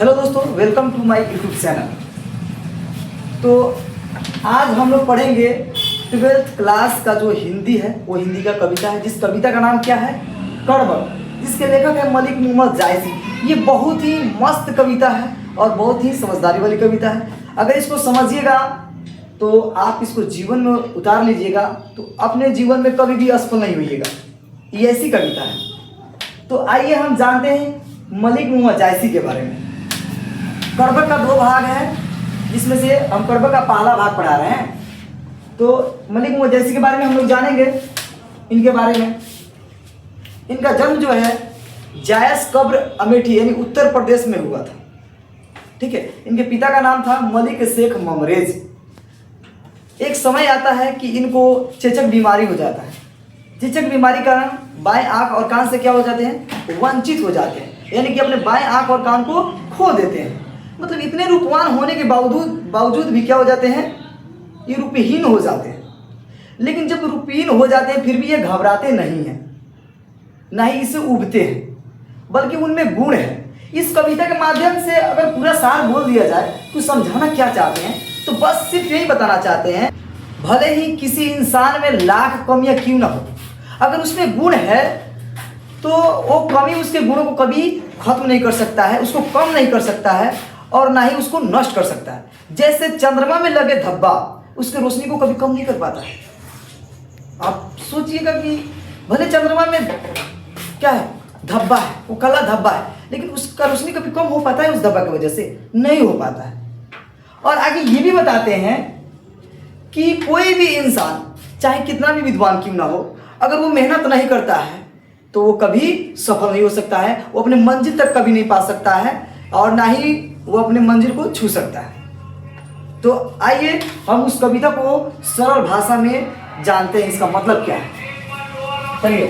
Hello दोस्तों, welcome to my YouTube channel. तो आज हम लोग पढ़ेंगे 12th क्लास का जो हिंदी है वो हिंदी का कविता है, जिस कविता का नाम क्या है, कड़बड़, जिसके लेखक है मलिक मोहम्मद जायसी। ये बहुत ही मस्त कविता है और बहुत ही समझदारी वाली कविता है। अगर इसको समझिएगा तो आप इसको जीवन में उतार लीजिएगा तो अपने जीवन में कभी भी असफल नहीं होइएगा। ये ऐसी कविता है। तो आइए हम जानते हैं मलिक मोहम्मद जायसी के बारे में। कड़बड़ का 2 भाग है, जिसमें से हम कड़बड़ का पहला भाग पढ़ा रहे हैं। तो मलिक मोहम्मद जायसी के बारे में हम लोग जानेंगे। इनके बारे में, इनका जन्म जो है जायस कब्र अमेठी यानी उत्तर प्रदेश में हुआ था। ठीक है। इनके पिता का नाम था मलिक शेख ममरेज। एक समय आता है कि इनको चेचक बीमारी हो जाता है। चेचक बीमारी के कारण बाएं आंख और कान से क्या हो जाते हैं, वंचित हो जाते हैं, यानी कि अपने बाएं आंख और कान को खो देते हैं। मतलब इतने रूपवान होने के बावजूद भी क्या हो जाते हैं, ये रूपहीन हो जाते हैं। लेकिन जब रूपहीन हो जाते हैं फिर भी ये घबराते नहीं हैं, ना ही इसे उबते हैं, बल्कि उनमें गुण है। इस कविता के माध्यम से अगर पूरा सार बोल दिया जाए तो समझाना क्या चाहते हैं, तो बस सिर्फ यही बताना चाहते हैं, भले ही किसी इंसान में लाख कमियां क्यों ना हो, अगर उसमें गुण है तो वो कमी उसके गुणों को कभी खत्म नहीं कर सकता है, उसको कम नहीं कर सकता है और ना ही उसको नष्ट कर सकता है। जैसे चंद्रमा में लगे धब्बा उसके रोशनी को कभी कम नहीं कर पाता है। आप सोचिएगा कि भले चंद्रमा में क्या है, धब्बा है, वो काला धब्बा है, लेकिन उसका रोशनी कभी कम हो पाता है उस धब्बा की वजह से? नहीं हो पाता है। और आगे ये भी बताते हैं कि कोई भी इंसान चाहे कितना भी विद्वान क्यों ना हो, अगर वो मेहनत नहीं करता है तो वो कभी सफल नहीं हो सकता है, वो अपने मंजिल तक कभी नहीं पा सकता है और ना ही वो अपने मंजिल को छू सकता है। तो आइए हम उस कविता को सरल भाषा में जानते हैं, इसका मतलब क्या है। चलिए,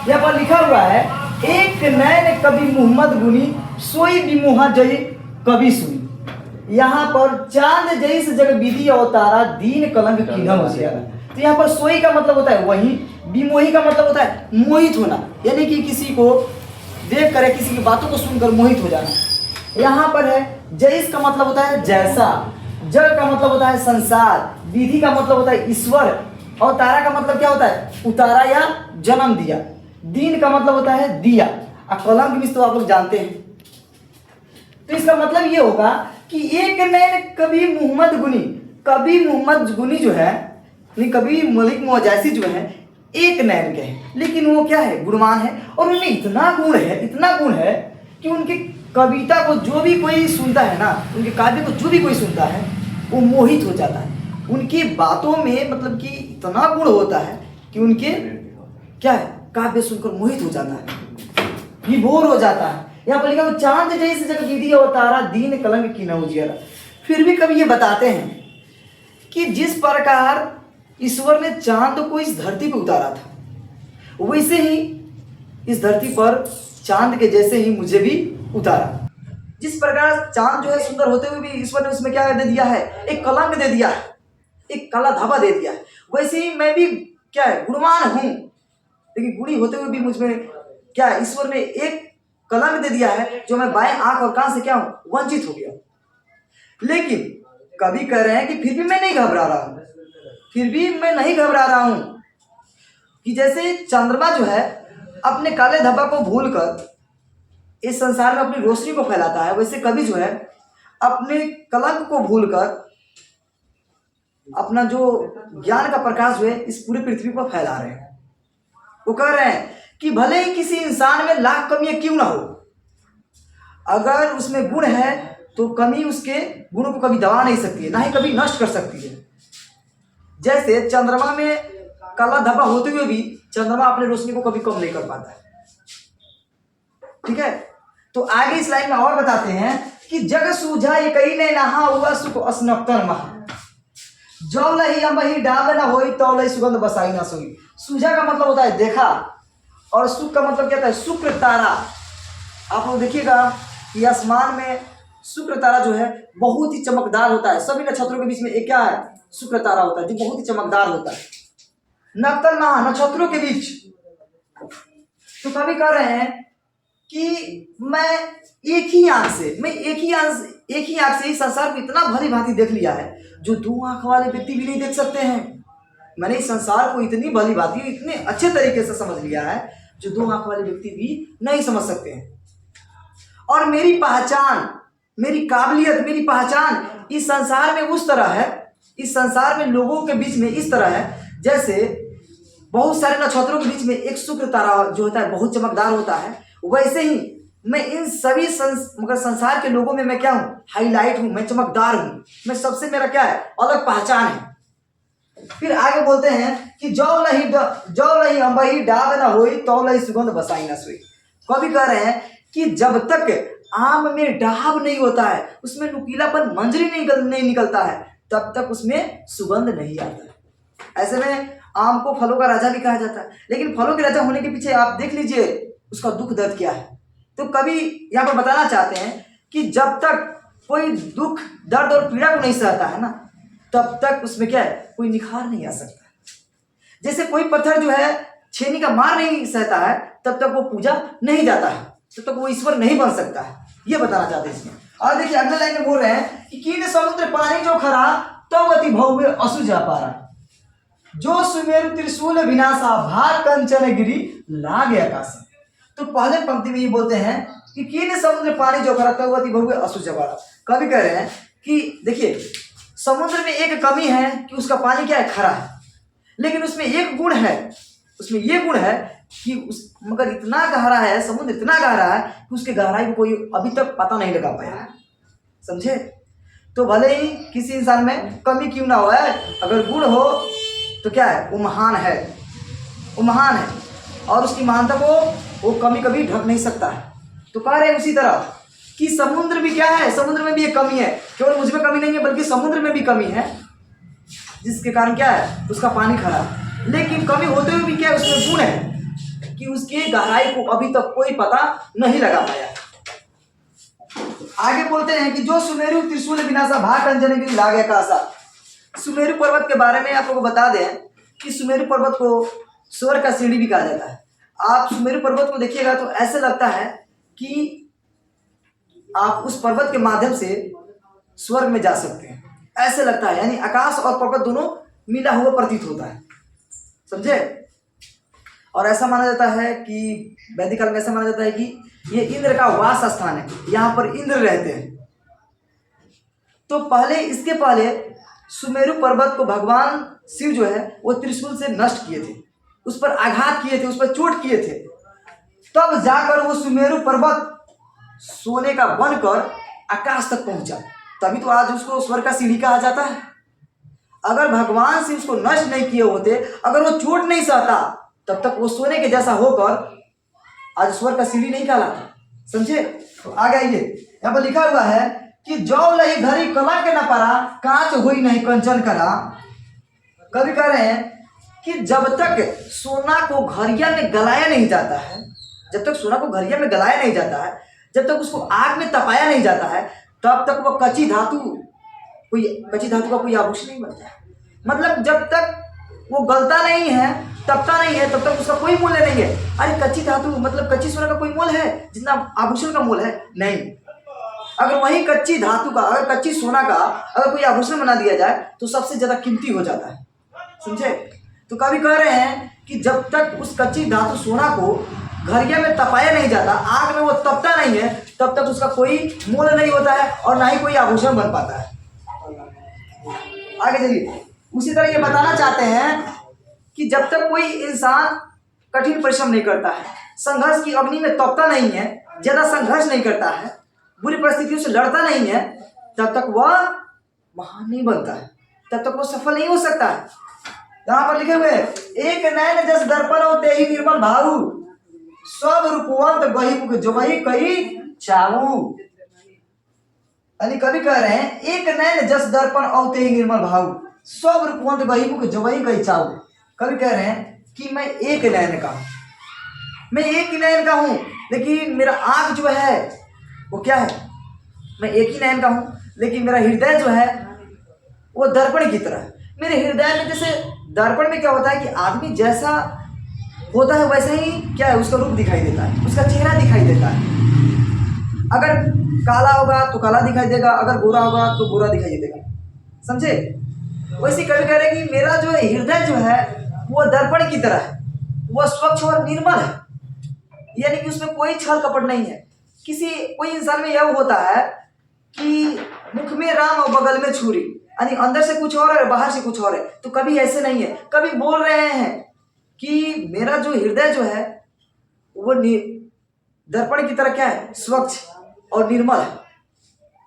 यहाँ पर लिखा हुआ है, एक नैन कवि मोहम्मद गुनी सोई विमोहा जय कवि सुनी। यहाँ पर चांद जैस जग विधि अवतारा दीन कलंक कीन्हा होशियारा। तो यहाँ पर सोई का मतलब होता है वही, विमोही का मतलब होता है मोहित होना, यानी कि किसी को देख कर, किसी की बातों को सुनकर मोहित हो जाना। यहाँ पर है जैस का मतलब होता है जैसा, जग का मतलब होता है संसार, विधि का मतलब होता है ईश्वर, और तारा का मतलब क्या होता है, उतारा या जन्म दिया, दीन का मतलब होता है दिया, और कलंक भी तो आप लोग जानते हैं। तो इसका मतलब ये होगा कि एक नैन कवि मोहम्मद गुनी, कवि मोहम्मद गुनी जो है, कवि मलिक मोहम्मद जायसी जो है, एक नैन के हैं, लेकिन वो क्या है, गुणवान है। और उनमें इतना गुण है, इतना गुण है कि उनकी कविता को जो भी कोई सुनता है ना, उनके काव्य को जो भी कोई सुनता है वो मोहित हो जाता है। उनकी बातों में मतलब कि इतना गुण होता है कि उनके क्या है, काव्य सुनकर मोहित हो जाता है, विभोर हो जाता है। यहाँ पर लिखा, चांद जैसे जग विधि अवतारा दीन कलंक कीन्हा होशियारा। फिर भी कवि ये बताते हैं कि जिस प्रकार ईश्वर ने चांद को इस धरती पर उतारा था, वैसे ही इस धरती पर चांद के जैसे ही मुझे भी उतारा। जिस प्रकार चांद जो है सुंदर होते हुए भी ईश्वर ने उसमें क्या दे दिया है, एक कलंक दे दिया है, एक काला धब्बा दे दिया है, वैसे ही मैं भी क्या है, गुणवान हूं, लेकिन गुणी होते हुए भी मुझमें क्या है, ईश्वर ने एक कलंक दे दिया है, जो मैं बाएं आंख और कान से क्या हूं, वंचित हो गया। लेकिन कभी कह रहे हैं कि फिर भी मैं नहीं घबरा रहा हूं, फिर भी मैं नहीं घबरा रहा हूं, कि जैसे चंद्रमा जो है अपने काले धब्बा को भूलकर इस संसार में अपनी रोशनी को फैलाता है, वैसे कवि जो है अपने कलंक को भूलकर अपना जो ज्ञान का प्रकाश जो है इस पूरे पृथ्वी पर फैला रहे हैं। वो कह रहे हैं कि भले ही किसी इंसान में लाख कमियां क्यों ना हो, अगर उसमें गुण है तो कमी उसके गुणों को कभी दबा नहीं सकती है, ना ही कभी नष्ट कर सकती है। जैसे चंद्रमा में काला धब्बा होते हुए भी चंद्रमा अपने रोशनी को कभी कम नहीं कर पाता है। ठीक है। तो आगे इस लाइन में और बताते हैं कि जग सूझा ये कहीं नहीं नहा हुआ सुख असनक्तन महा, जौ लही अमही डाब न होई तौ लही सुगंध बसाई ना सोई। सूझा का मतलब होता है देखा, और सुख का मतलब क्या होता है, शुक्र तारा। आप लोग देखिएगा कि आसमान में शुक्र तारा जो है बहुत ही चमकदार होता है। सभी नक्षत्रों के बीच में एक क्या है, शुक्र तारा होता है, जो बहुत ही चमकदार होता है। नक्तन महा, नक्षत्रों के बीच। तो कभी कह रहे हैं कि मैं एक ही आंख से इस संसार को इतना भली भांति देख लिया है जो दो आंख वाले व्यक्ति भी नहीं देख सकते हैं। मैंने इस संसार को इतनी भली भांति इतने अच्छे तरीके से समझ लिया है जो दो आंख वाले व्यक्ति भी नहीं समझ सकते हैं। और मेरी पहचान, मेरी काबिलियत, मेरी पहचान इस संसार में उस तरह है, इस संसार में लोगों के बीच में इस तरह है जैसे बहुत सारे नक्षत्रों के बीच में एक शुक्र तारा जो होता है बहुत चमकदार होता है, वैसे ही मैं इन सभी मगर संसार के लोगों में मैं क्या हूँ, हाईलाइट हूँ, मैं चमकदार हूँ, मैं सबसे मेरा क्या है, अलग पहचान है। फिर आगे बोलते हैं कि जौ लही अंबही डाब न होई तौ लही सुगंध बसाई न सोई। कवि कह रहे हैं कि जब तक आम में डाब नहीं होता है, उसमें नुकीलापन मंजरी नहीं निकलता है, तब तक उसमें सुगंध नहीं आता है। ऐसे में आम को फलों का राजा भी कहा जाता है, लेकिन फलों के राजा होने के पीछे आप देख लीजिए उसका दुख दर्द क्या है। तो कवि यहाँ पर बताना चाहते हैं कि जब तक कोई दुख दर्द और पीड़ा को नहीं सहता है ना, तब तक उसमें क्या है, कोई निखार नहीं आ सकता। जैसे कोई पत्थर जो है छेनी का मार नहीं सहता है, तब तक वो पूजा नहीं जाता है, तब तक वो ईश्वर नहीं बन सकता है, ये बताना चाहते हैं इसमें। और देखिए अगले लाइन में बोल रहे हैं कि कीन समुद्र पानी जो खरा तो अति भव्य असुजा पारा, जो सुमेरु त्रिशूल विनाशा भार कंचन गिरी लागे आकाश। तो पहले पंक्ति में ये बोलते हैं कि कीन समुद्र पानी जो खरा तो अति भव्य असुजा पारा। कवि कह रहे हैं कि देखिए समुद्र में एक कमी है कि उसका पानी क्या है, खरा है, लेकिन उसमें एक गुण है, उसमें ये गुण है कि मगर इतना गहरा है, समुद्र इतना गहरा है कि उसके गहराई को कोई अभी तक पता नहीं लगा पाया है, समझे। तो भले ही किसी इंसान में कमी क्यों ना हो, अगर गुण हो तो क्या है, वो महान है, वो महान है, और उसकी महानता को वो कमी कभी ढक नहीं सकता है। तो कह रहे हैं उसी तरह कि समुद्र भी क्या है, समुद्र में भी एक कमी है, केवल मुझ में कमी नहीं है बल्कि समुद्र में भी कमी है, जिसके कारण क्या है, उसका पानी खरा है। लेकिन कमी होते हुए भी क्या है, उसमें गुण है कि उसके गहराई को अभी तक कोई पता नहीं लगा पाया। आगे बोलते हैं कि जो सुमेरु त्रिशूल विनाशा भाग अंजन गिरी लागे कासा। सुमेरु पर्वत के बारे में आप लोगों को बता दें कि सुमेरु पर्वत को स्वर्ग का सीढ़ी भी कहा जाता है। आप सुमेरु पर्वत को देखिएगा तो ऐसे लगता है कि आप उस पर्वत के माध्यम से स्वर्ग में जा सकते हैं, ऐसे लगता है, यानी आकाश और पर्वत दोनों मिला हुआ प्रतीत होता है, समझे। और ऐसा माना जाता है कि वैदिक काल में ऐसा माना जाता है कि ये इंद्र का वास स्थान है, यहाँ पर इंद्र रहते हैं। तो पहले, इसके पहले सुमेरु पर्वत को भगवान शिव जो है वो त्रिशूल से नष्ट किए थे, उस पर आघात किए थे, उस पर चोट किए थे, तब जाकर वो सुमेरु पर्वत सोने का बनकर आकाश तक पहुंचा। तभी तो आज उसको स्वर्ग का सीढ़ी कहा जाता है। अगर भगवान शिव उसको नष्ट नहीं किए होते, अगर वो चोट नहीं सहता, तब तक वो सोने के जैसा होकर आज स्वर्ग का सीढ़ी नहीं कहलाता, समझे। तो आगे आइए, यहाँ पर लिखा हुआ है कि जौ लही धरी कला के न पारा कांच हुई नहीं कंचन करा। कवि कह रहे हैं कि जब तक सोना को घरिया में गलाया नहीं जाता है, जब तक सोना को घरिया में गलाया नहीं जाता है, जब तक उसको आग में तपाया नहीं जाता है, तब तक वो कच्ची धातु का कोई आभूषण नहीं बनता है। मतलब जब तक वो गलता नहीं है, तपता नहीं है, तब तक उसका कोई मूल्य नहीं है। अरे कच्ची धातु मतलब कच्ची सोना का कोई मोल है जितना आभूषण का मोल है? नहीं। अगर वही कच्ची धातु का, अगर कच्ची सोना का अगर कोई आभूषण बना दिया जाए तो सबसे ज्यादा कीमती हो जाता है, समझे। तो कवि कह रहे हैं कि जब तक उस कच्ची धातु सोना को घरिया में तपाया नहीं जाता, आग में वो तपता नहीं है, तब तक उसका कोई मूल्य नहीं होता है और ना ही कोई आभूषण बन पाता है। आगे चलिए, उसी तरह ये बताना चाहते हैं कि जब तक कोई इंसान कठिन परिश्रम नहीं करता है, संघर्ष की अग्नि में तपता नहीं है, ज्यादा संघर्ष नहीं करता है, बुरी परिस्थितियों से लड़ता नहीं है, तब तक वह महान नहीं बनता है, तब तक वो सफल नहीं हो सकता है। यहाँ पर लिखे हुए एक नैन जस दर्पण होते ही निर्मल भावु, सब रूपवंत गही मुख जो वही कही चाहू। यानी कवि कह रहे हैं एक नैन जस दर्पण औते ही निर्मल भावु, सब रूपवंत गही मुख जो वही कही चाहू। कवि कह रहे हैं कि मैं एक नैन का हूं, मैं एक नैन का हूं, लेकिन मेरा आंख जो है वो क्या है, मैं एक ही नैन का हूं, लेकिन मेरा हृदय जो है वो दर्पण की तरह है। मेरे हृदय में, जैसे दर्पण में क्या होता है कि आदमी जैसा होता है वैसे ही क्या है, उसका रूप दिखाई देता है, उसका चेहरा दिखाई देता है। अगर काला होगा तो काला दिखाई देगा, अगर गोरा होगा तो गोरा दिखाई देगा। समझे? वैसे कवि कह रहे कि मेरा जो हृदय जो है वो दर्पण की तरह है, वो स्वच्छ और निर्मल है, यानी कि उसमें कोई छल कपट नहीं है। कोई इंसान में यह होता है कि मुख में राम और बगल में छुरी, यानी अंदर से कुछ और है बाहर से कुछ और है। तो कभी ऐसे नहीं है, कभी बोल रहे हैं कि मेरा जो हृदय जो है वो दर्पण की तरह क्या है, स्वच्छ और निर्मल है।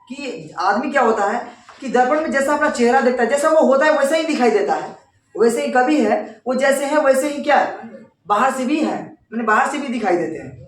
कि आदमी क्या होता है कि दर्पण में जैसा अपना चेहरा देखता है, जैसा वो होता है वैसा ही दिखाई देता है। वैसे ही कवि है, वो जैसे है वैसे ही क्या बाहर से भी है, मैंने बाहर से भी दिखाई देते हैं।